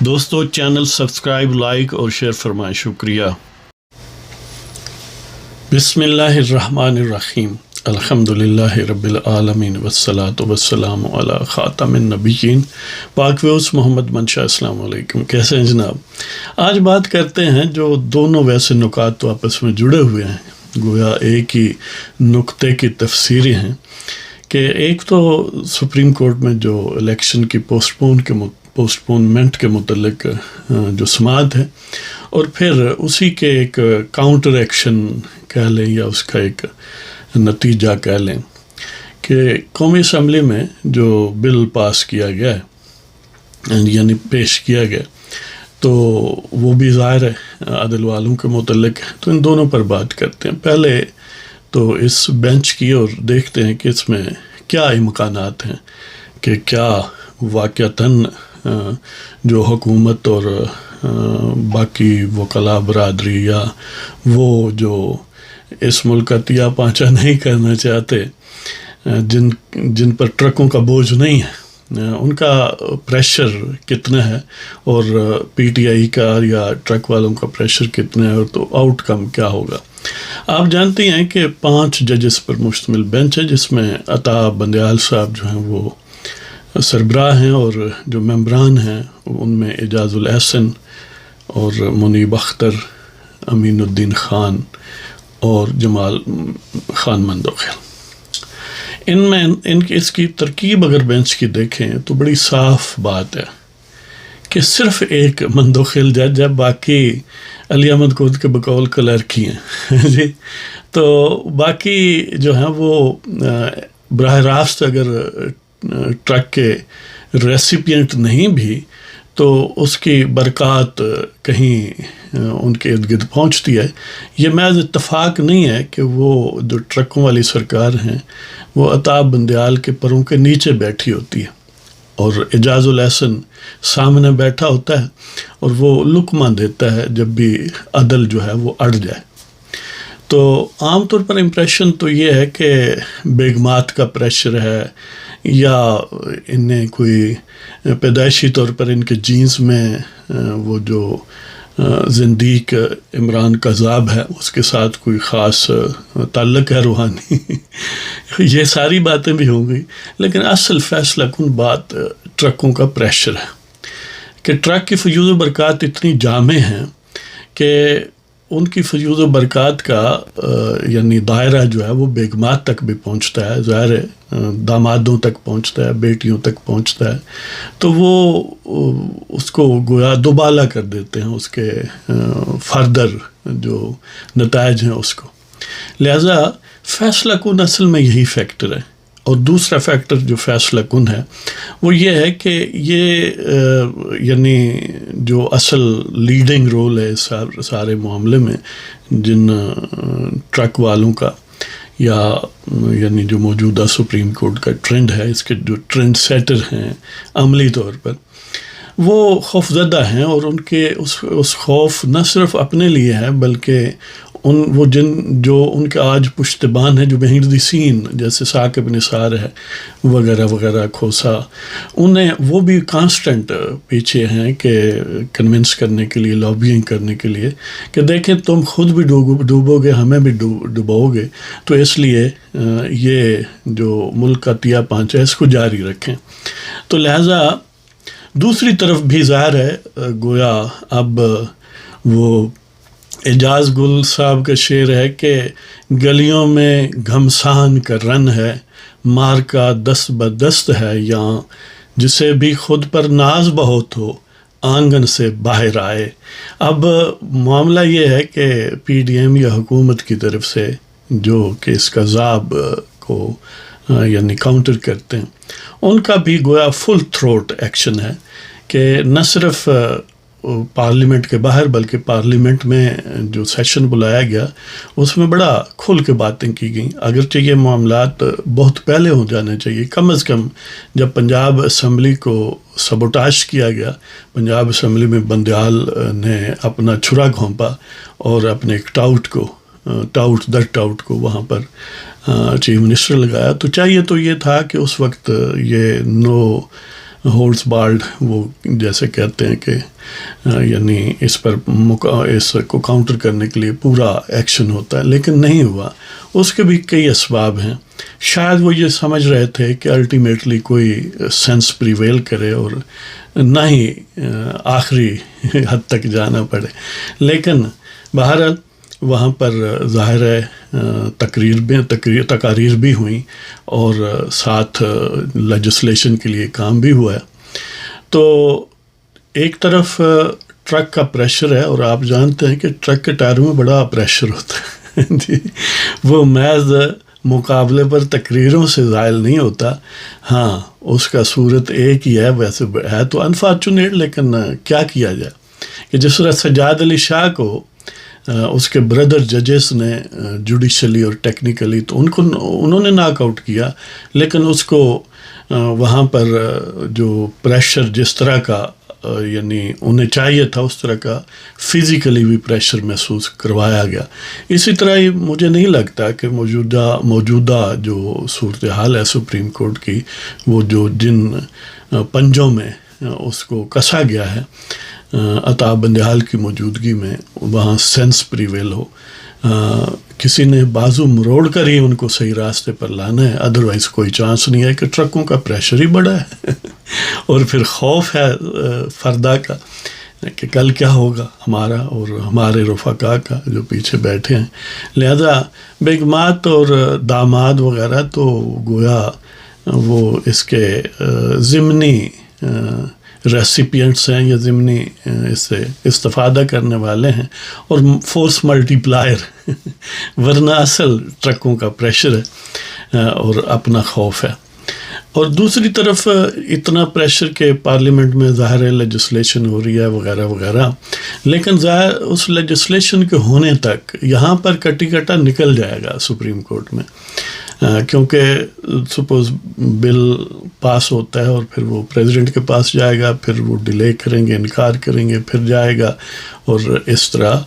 دوستو channel subscribe like اور share فرمائیں، شکریہ۔ بسم اللہ الرحمن الرحیم، الحمدللہ رب العالمین والصلاة والسلام علی خاتم النبیین پاک ویوس محمد منشا۔ السلام علیکم، کیسے ہیں جناب؟ آج بات کرتے ہیں جو دونوں ویسے نکات تو آپس میں جڑے ہوئے ہیں، گویا ایک ہی نقطے کی تفسیریں ہیں، کہ ایک تو سپریم کورٹ میں جو الیکشن کی پوسٹ پونمنٹ کے متعلق جو سماعت ہے، اور پھر اسی کے ایک کاؤنٹر ایکشن کہہ لیں یا اس کا ایک نتیجہ کہہ لیں کہ قومی اسمبلی میں جو بل پاس کیا گیا ہے یعنی پیش کیا گیا، تو وہ بھی ظاہر ہے عدل والوں کے متعلق ہے، تو ان دونوں پر بات کرتے ہیں۔ پہلے تو اس بینچ کی اور دیکھتے ہیں کہ اس میں کیا امکانات ہیں، کہ کیا واقعتاً جو حکومت اور باقی وکلاء برادری یا وہ جو اس ملک کا تیا پانچا نہیں کرنا چاہتے، جن پر ٹرکوں کا بوجھ نہیں ہے، ان کا پریشر کتنا ہے، اور پی ٹی آئی کا یا ٹرک والوں کا پریشر کتنا ہے، اور تو آؤٹ کم کیا ہوگا۔ آپ جانتے ہیں کہ 5 ججز پر مشتمل بینچ ہے، جس میں عطا بندیال صاحب جو ہیں وہ سربراہ ہیں، اور جو ممبران ہیں ان میں اعجاز الاحسن اور منیب اختر، امین الدین خان اور جمال خان مندوخیل۔ ان میں اس کی ترکیب اگر بینچ کی دیکھیں تو بڑی صاف بات ہے کہ صرف ایک مندوخیل جج ہے، باقی علی احمد کود کے بقول کلرکی ہیں جی۔ تو باقی جو ہیں وہ براہ راست اگر ٹرک کے ریسیپینٹ نہیں بھی تو اس کی برکات کہیں ان کے ارد گرد پہنچتی ہے۔ یہ محض اتفاق نہیں ہے کہ وہ جو ٹرکوں والی سرکار ہیں وہ عطا بندیال کے پروں کے نیچے بیٹھی ہوتی ہے، اور اعجاز الاحسن سامنے بیٹھا ہوتا ہے، اور وہ لقمہ دیتا ہے جب بھی عدل جو ہے وہ اڑ جائے۔ تو عام طور پر امپریشن تو یہ ہے کہ بیگمات کا پریشر ہے، یا انہیں کوئی پیدائشی طور پر ان کے جینز میں وہ جو زندیق عمران قذاب ہے اس کے ساتھ کوئی خاص تعلق ہے روحانی، یہ ساری باتیں بھی ہوں گی، لیکن اصل فیصلہ کن بات ٹرکوں کا پریشر ہے، کہ ٹرک کی فیوض و برکات اتنی جامع ہیں کہ ان کی فیوض و برکات کا یعنی دائرہ جو ہے وہ بیگمات تک بھی پہنچتا ہے، ظاہر ہے دامادوں تک پہنچتا ہے، بیٹیوں تک پہنچتا ہے، تو وہ اس کو گویا دوبالا کر دیتے ہیں، اس کے فردر جو نتائج ہیں اس کو۔ لہذا فیصلہ کن اصل میں یہی فیکٹر ہے، اور دوسرا فیکٹر جو فیصلہ کن ہے وہ یہ ہے کہ یہ یعنی جو اصل لیڈنگ رول ہے سارے معاملے میں، جن ٹرک والوں کا یا یعنی جو موجودہ سپریم کورٹ کا ٹرینڈ ہے، اس کے جو ٹرینڈ سیٹر ہیں عملی طور پر، وہ خوف زدہ ہیں، اور ان کے اس خوف نہ صرف اپنے لیے ہے بلکہ جو ان کے آج پشتبان ہے، جو مہندسین جیسے ثاقب نثار ہے وغیرہ وغیرہ، کھوسا، انہیں وہ بھی کانسٹنٹ پیچھے ہیں کہ کنونس کرنے کے لیے، لابینگ کرنے کے لیے، کہ دیکھیں تم خود بھی ڈوبو گے، ہمیں بھی ڈباؤ گے، تو اس لیے یہ جو ملک کا تیا پانچا ہے اس کو جاری رکھیں۔ تو لہٰذا دوسری طرف بھی ظاہر ہے گویا اب وہ اعجاز گل صاحب کا شعر ہے کہ گلیوں میں گھمسان کا رن ہے، مار کا دست بدست ہے یہاں، جسے بھی خود پر ناز بہت ہو آنگن سے باہر آئے۔ اب معاملہ یہ ہے کہ پی ڈی ایم یا حکومت کی طرف سے جو کہ اس کا ذاب کو یعنی کاؤنٹر کرتے ہیں، ان کا بھی گویا فل تھروٹ ایکشن ہے، کہ نہ صرف پارلیمنٹ کے باہر بلکہ پارلیمنٹ میں جو سیشن بلایا گیا اس میں بڑا کھل کے باتیں کی گئیں، اگرچہ یہ معاملات بہت پہلے ہو جانے چاہیے، کم از کم جب پنجاب اسمبلی کو سبوٹاش کیا گیا، پنجاب اسمبلی میں بندیال نے اپنا چھرا گھونپا اور اپنے ایک ٹاؤٹ کو وہاں پر چیف منسٹر لگایا، تو چاہیے تو یہ تھا کہ اس وقت یہ نو ہولز بارڈ وہ جیسے کہتے ہیں کہ یعنی اس پر اس کو کاؤنٹر کرنے کے لیے پورا ایکشن ہوتا ہے، لیکن نہیں ہوا۔ اس کے بھی کئی اسباب ہیں۔ شاید وہ یہ سمجھ رہے تھے کہ الٹیمیٹلی کوئی سینس پریویل کرے اور نہ ہی آخری حد تک جانا پڑے، لیکن بہرحال وہاں پر ظاہر ہے تقاریر بھی ہوئیں اور ساتھ لیجسلیشن کے لیے کام بھی ہوا ہے۔ تو ایک طرف ٹرک کا پریشر ہے، اور آپ جانتے ہیں کہ ٹرک کے ٹائروں میں بڑا پریشر ہوتا ہے جی، وہ محض مقابلے پر تقریروں سے زائل نہیں ہوتا۔ ہاں، اس کا صورت ایک ہی ہے، ویسے ہے تو انفارچونیٹ، لیکن کیا کیا جائے کہ جس طرح سجاد علی شاہ کو اس کے بردر ججز نے جوڈیشلی اور ٹیکنیکلی تو انہوں نے ناک آؤٹ کیا، لیکن اس کو وہاں پر جو پریشر جس طرح کا یعنی انہیں چاہیے تھا اس طرح کا فزیکلی بھی پریشر محسوس کروایا گیا۔ اسی طرح ہی مجھے نہیں لگتا کہ موجودہ جو صورتحال ہے سپریم کورٹ کی، وہ جو جن پنجوں میں اس کو کسا گیا ہے عطا بندیال کی موجودگی میں، وہاں سینس پریویل ہو، کسی نے بازو مروڑ کر ہی ان کو صحیح راستے پر لانا ہے، ادروائز کوئی چانس نہیں ہے کہ ٹرکوں کا پریشر ہی بڑا ہے اور پھر خوف ہے فردا کا کہ کل کیا ہوگا ہمارا اور ہمارے رفقا کا جو پیچھے بیٹھے ہیں۔ لہذا بیگمات اور داماد وغیرہ تو گویا وہ اس کے ضمنی ریسیپینٹس ہیں یا ضمنی اس سے استفادہ کرنے والے ہیں، اور فورس ملٹی پلائر ورنہ اصل ٹرکوں کا پریشر ہے اور اپنا خوف ہے۔ اور دوسری طرف اتنا پریشر کہ پارلیمنٹ میں ظاہر لیجسلیشن ہو رہی ہے وغیرہ وغیرہ، لیکن ظاہر اس لیجسلیشن کے ہونے تک یہاں پر کٹی کٹا نکل جائے گا سپریم کورٹ میں، کیونکہ سپوز بل پاس ہوتا ہے اور پھر وہ پریزیڈنٹ کے پاس جائے گا، پھر وہ ڈیلے کریں گے، انکار کریں گے، پھر جائے گا، اور اس طرح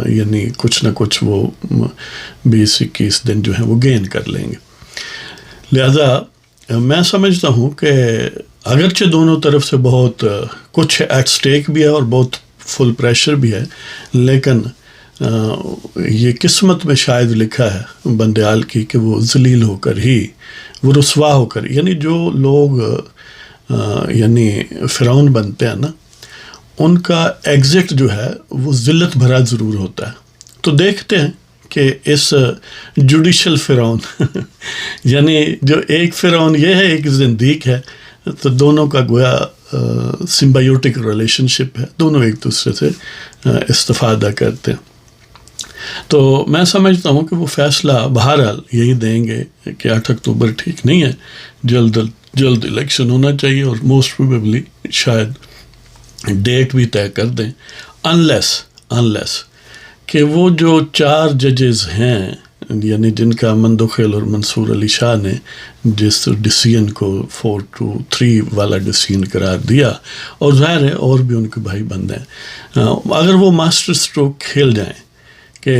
یعنی کچھ نہ کچھ وہ 20-21 دن جو ہیں وہ گین کر لیں گے۔ لہذا میں سمجھتا ہوں کہ اگرچہ دونوں طرف سے بہت کچھ ایٹ سٹیک بھی ہے اور بہت فل پریشر بھی ہے، لیکن یہ قسمت میں شاید لکھا ہے بندیال کی کہ وہ ذلیل ہو کر ہی، وہ رسوا ہو کر، یعنی جو لوگ یعنی فرعون بنتے ہیں نا، ان کا ایگزٹ جو ہے وہ ذلت بھرا ضرور ہوتا ہے۔ تو دیکھتے ہیں کہ اس جوڈیشل فرعون یعنی جو ایک فرعون یہ ہے، ایک زندیق ہے، تو دونوں کا گویا سمبایوٹک ریلیشن شپ ہے، دونوں ایک دوسرے سے استفادہ کرتے ہیں۔ تو میں سمجھتا ہوں کہ وہ فیصلہ بہرحال یہی دیں گے کہ 8 اکتوبر ٹھیک نہیں ہے، جلد الیکشن ہونا چاہیے، اور موسٹ پروبیبلی شاید ڈیٹ بھی طے کر دیں، انلیس کہ وہ جو 4 ججز ہیں، یعنی جن کا مندوخیل اور منصور علی شاہ نے جس ڈیسیژن کو 4-3 والا ڈیسیژن قرار دیا، اور ظاہر ہے اور بھی ان کے بھائی بند ہیں، اگر وہ ماسٹر سٹروک کھیل جائیں کہ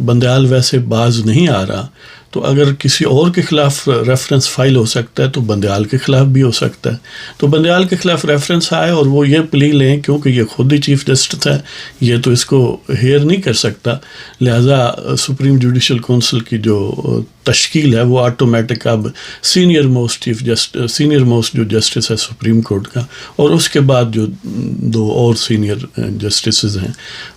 بندیال ویسے باز نہیں آ رہا، تو اگر کسی اور کے خلاف ریفرنس فائل ہو سکتا ہے تو بندیال کے خلاف بھی ہو سکتا ہے، تو بندیال کے خلاف ریفرنس آئے اور وہ یہ پلی لیں، کیونکہ یہ خود ہی چیف جسٹس ہے، یہ تو اس کو ہیئر نہیں کر سکتا، لہذا سپریم جوڈیشل کونسل کی جو تشکیل ہے وہ آٹومیٹک اب سینئر موسٹ جو جسٹس ہے سپریم کورٹ کا، اور اس کے بعد جو 2 اور سینئر جسٹسز ہیں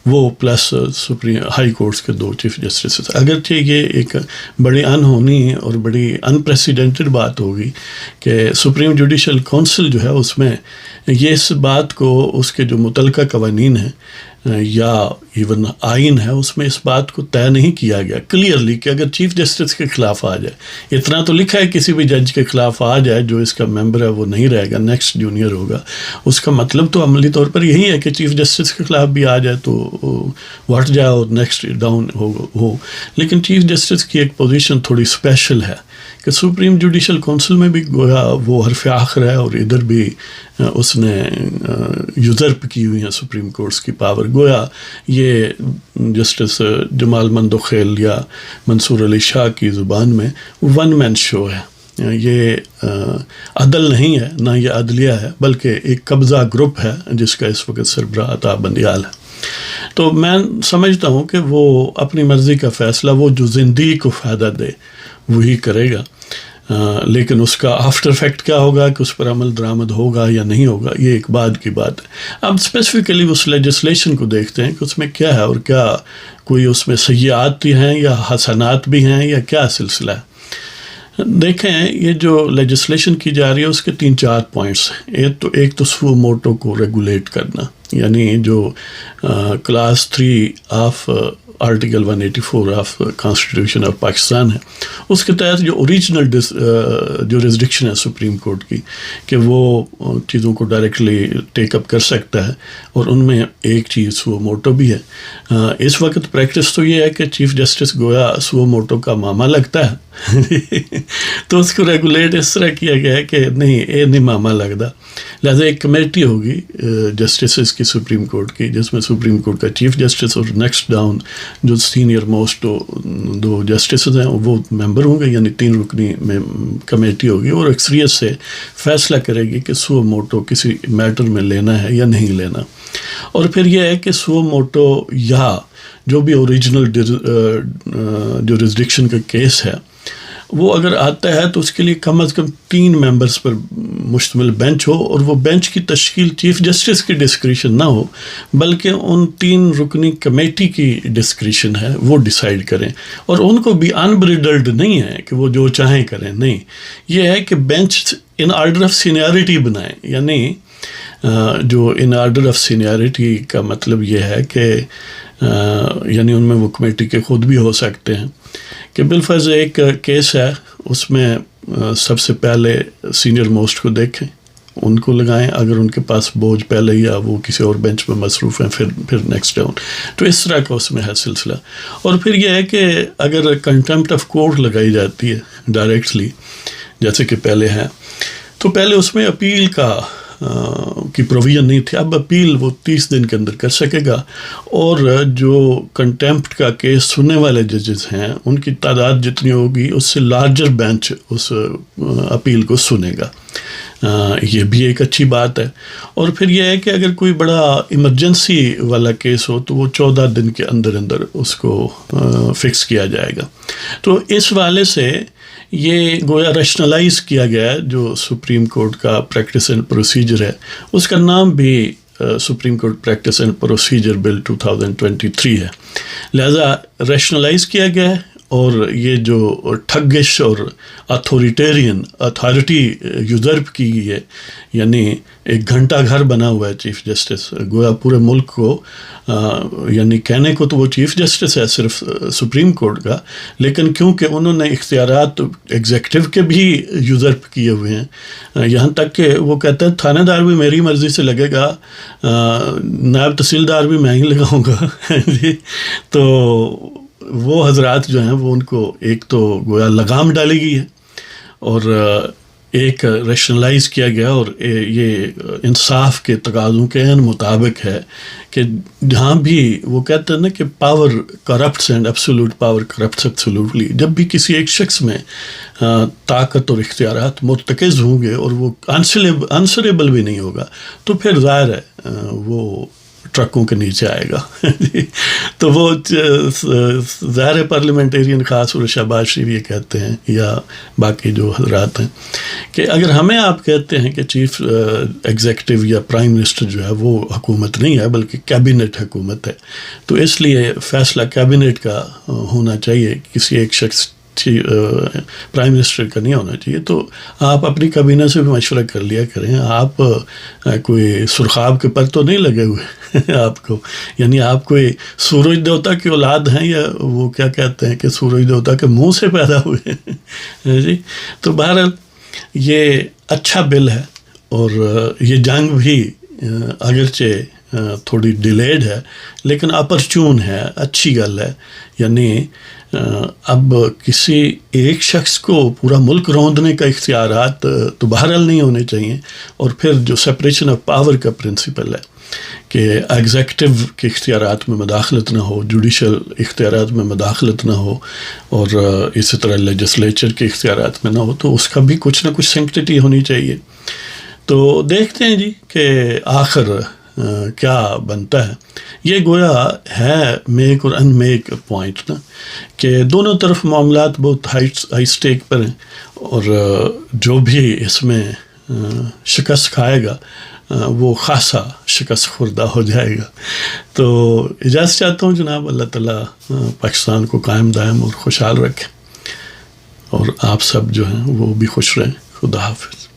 وہ پلس سپریم ہائی کورٹس کے 2 چیف جسٹسز۔ اگرچہ یہ ایک بڑی انہونی اور بڑی انپریسیڈنٹڈ بات ہوگی کہ سپریم جوڈیشل کونسل جو ہے اس میں یہ اس بات کو، اس کے جو متعلقہ قوانین ہیں یا ایون آئین ہے، اس میں اس بات کو طے نہیں کیا گیا کلیئرلی کہ اگر چیف جسٹس کے خلاف آ جائے، اتنا تو لکھا ہے کسی بھی جج کے خلاف آ جائے جو اس کا ممبر ہے وہ نہیں رہے گا، نیکسٹ جونیئر ہوگا، اس کا مطلب تو عملی طور پر یہی ہے کہ چیف جسٹس کے خلاف بھی آ جائے تو وہ ہٹ جائے اور نیکسٹ ڈاؤن ہو، لیکن چیف جسٹس کی ایک پوزیشن تھوڑی اسپیشل ہے کہ سپریم جوڈیشل کونسل میں بھی گویا وہ حرف آخر ہے، اور ادھر بھی اس نے یوزرپ کی ہوئی ہیں سپریم کورٹس کی پاور، گویا یہ جسٹس جمال مندوخیل یا منصور علی شاہ کی زبان میں ون مین شو ہے، یہ عدل نہیں ہے، نہ یہ عدلیہ ہے، بلکہ ایک قبضہ گروپ ہے جس کا اس وقت سربراہ عطا بندیال ہے۔ تو میں سمجھتا ہوں کہ وہ اپنی مرضی کا فیصلہ، وہ جو زندگی کو فائدہ دے وہی کرے گا، لیکن اس کا آفٹر افیکٹ کیا ہوگا کہ اس پر عمل درآمد ہوگا یا نہیں ہوگا، یہ ایک بعد کی بات ہے۔ اب اسپیسیفکلی اس لیجسلیشن کو دیکھتے ہیں کہ اس میں کیا ہے، اور کیا کوئی اس میں سیئات بھی ہیں یا حسنات بھی ہیں یا کیا سلسلہ ہے۔ دیکھیں، یہ جو لیجسلیشن کی جا رہی ہے اس کے 3-4 پوائنٹس ہیں۔ ایک تو سو موٹو کو ریگولیٹ کرنا، یعنی جو class 3 of article 184 of constitution of Pakistan ہے، اس کے تحت جو اوریجنل جورسڈکشن ہے سپریم کورٹ کی، کہ وہ چیزوں کو ڈائریکٹلی ٹیک اپ کر سکتا ہے، اور ان میں ایک چیز سو موٹو بھی ہے۔ اس وقت پریکٹس تو یہ ہے کہ چیف جسٹس گویا سو موٹو کا ماما لگتا ہے تو اس کو ریگولیٹ اس طرح کیا گیا ہے کہ نہیں، یہ نہیں ماما لگتا، لہٰذا ایک کمیٹی ہوگی جسٹسز کی سپریم کورٹ کی، جس میں سپریم کورٹ کا چیف جسٹس اور نیکسٹ ڈاؤن جو سینئر موسٹ 2 جسٹسز ہیں وہ ممبر ہوں گے، یعنی 3 رکنی میں کمیٹی ہوگی، اور اکثریت سے فیصلہ کرے گی کہ سو موٹو کسی میٹر میں لینا ہے یا نہیں لینا۔ اور پھر یہ ہے کہ سو موٹو یا جو بھی اوریجنل جورسڈکشن کا کیس ہے وہ اگر آتا ہے تو اس کے لیے کم از کم 3 ممبرز پر مشتمل بینچ ہو، اور وہ بینچ کی تشکیل چیف جسٹس کی ڈسکریشن نہ ہو بلکہ ان 3 رکنی کمیٹی کی ڈسکریشن ہے، وہ ڈیسائیڈ کریں، اور ان کو بھی انبریڈلڈ نہیں ہے کہ وہ جو چاہیں کریں، نہیں، یہ ہے کہ bench in order of seniority بنائیں، یعنی جو ان آرڈر آف سینیارٹی کا مطلب یہ ہے کہ یعنی ان میں وہ کمیٹی کے خود بھی ہو سکتے ہیں کہ بالفرض ایک کیس ہے، اس میں سب سے پہلے سینئر موسٹ کو دیکھیں، ان کو لگائیں، اگر ان کے پاس بوجھ پہلے یا وہ کسی اور بینچ پہ مصروف ہیں پھر نیکسٹ ڈاؤن، تو اس طرح کا اس میں ہے سلسلہ۔ اور پھر یہ ہے کہ اگر کنٹمپٹ آف کورٹ لگائی جاتی ہے ڈائریکٹلی جیسے کہ پہلے ہے، تو پہلے اس میں اپیل کی پروویژن نہیں تھی، اب اپیل وہ 30 دن کے اندر کر سکے گا، اور جو کنٹمپٹ کا کیس سننے والے ججز ہیں ان کی تعداد جتنی ہوگی اس سے لارجر بینچ اس اپیل کو سنے گا۔ یہ بھی ایک اچھی بات ہے۔ اور پھر یہ ہے کہ اگر کوئی بڑا ایمرجنسی والا کیس ہو تو وہ 14 دن کے اندر اس کو فکس کیا جائے گا۔ تو اس والے سے یہ گویا ریشنلائز کیا گیا ہے جو سپریم کورٹ کا پریکٹس اینڈ پروسیجر ہے، اس کا نام بھی supreme court practice and procedure bill 2023 ہے، لہذا ریشنلائز کیا گیا ہے۔ اور یہ جو ٹھگش اور اتھارٹی یوزرپ کی گئی ہے، یعنی ایک گھنٹہ گھر بنا ہوا ہے چیف جسٹس، گویا پورے ملک کو یعنی کہنے کو تو وہ چیف جسٹس ہے صرف سپریم کورٹ کا، لیکن کیونکہ انہوں نے اختیارات ایگزیکٹو کے بھی یوزرپ کیے ہوئے ہیں، یہاں تک کہ وہ کہتے ہیں تھانے دار بھی میری مرضی سے لگے گا، نائب تحصیلدار بھی میں ہی لگاؤں گا تو وہ حضرات جو ہیں وہ ان کو ایک تو گویا لگام ڈالی گئی ہے، اور ایک ریشنلائز کیا گیا، اور یہ انصاف کے تقاضوں کے مطابق ہے کہ جہاں بھی وہ کہتے ہیں نا کہ power corrupts and absolute power corrupts absolutely, جب بھی کسی ایک شخص میں طاقت اور اختیارات مرتکز ہوں گے اور وہ آنسریبل بھی نہیں ہوگا تو پھر ظاہر ہے وہ ٹرکوں کے نیچے آئے گا تو وہ ظاہر پارلیمنٹیرین خاص اور شہباز شریف یہ کہتے ہیں یا باقی جو حضرات ہیں کہ اگر ہمیں آپ کہتے ہیں کہ چیف ایگزیکٹو یا پرائم منسٹر جو ہے وہ حکومت نہیں ہے بلکہ کیبنٹ حکومت ہے، تو اس لیے فیصلہ کیبنٹ کا ہونا چاہیے، کسی ایک شخص پرائم منسٹر کا نہیں ہونا چاہیے، تو آپ اپنی کابینہ سے بھی مشورہ کر لیا کریں۔ آپ کوئی سرخاب کے پر تو نہیں لگے ہوئے آپ کو، یعنی آپ کوئی سورج دیوتا کی اولاد ہیں یا وہ کیا کہتے ہیں کہ سورج دیوتا کے منہ سے پیدا ہوئے ہیں جی۔ تو بہرحال یہ اچھا بل ہے، اور یہ جنگ بھی اگرچہ تھوڑی ڈیلیڈ ہے لیکن اپرچون ہے، اچھی گل ہے، یعنی اب کسی ایک شخص کو پورا ملک روندنے کا اختیارات تو بہرحال نہیں ہونے چاہیے، اور پھر جو سپریشن آف پاور کا پرنسپل ہے کہ ایگزیکٹو کے اختیارات میں مداخلت نہ ہو، جوڈیشل اختیارات میں مداخلت نہ ہو، اور اسی طرح لیجسلیچر کے اختیارات میں نہ ہو، تو اس کا بھی کچھ نہ کچھ سینکٹیٹی ہونی چاہیے. تو دیکھتے ہیں جی کہ آخر کیا بنتا ہے. یہ گویا ہے میک اور ان میک پوائنٹ نا، کہ دونوں طرف معاملات بہت ہائی سٹیک پر ہیں، اور جو بھی اس میں شکست کھائے گا وہ خاصا شکست خوردہ ہو جائے گا. تو اجازت چاہتا ہوں جناب، اللہ تعالیٰ پاکستان کو قائم دائم اور خوشحال رکھے، اور آپ سب جو ہیں وہ بھی خوش رہیں. خدا حافظ.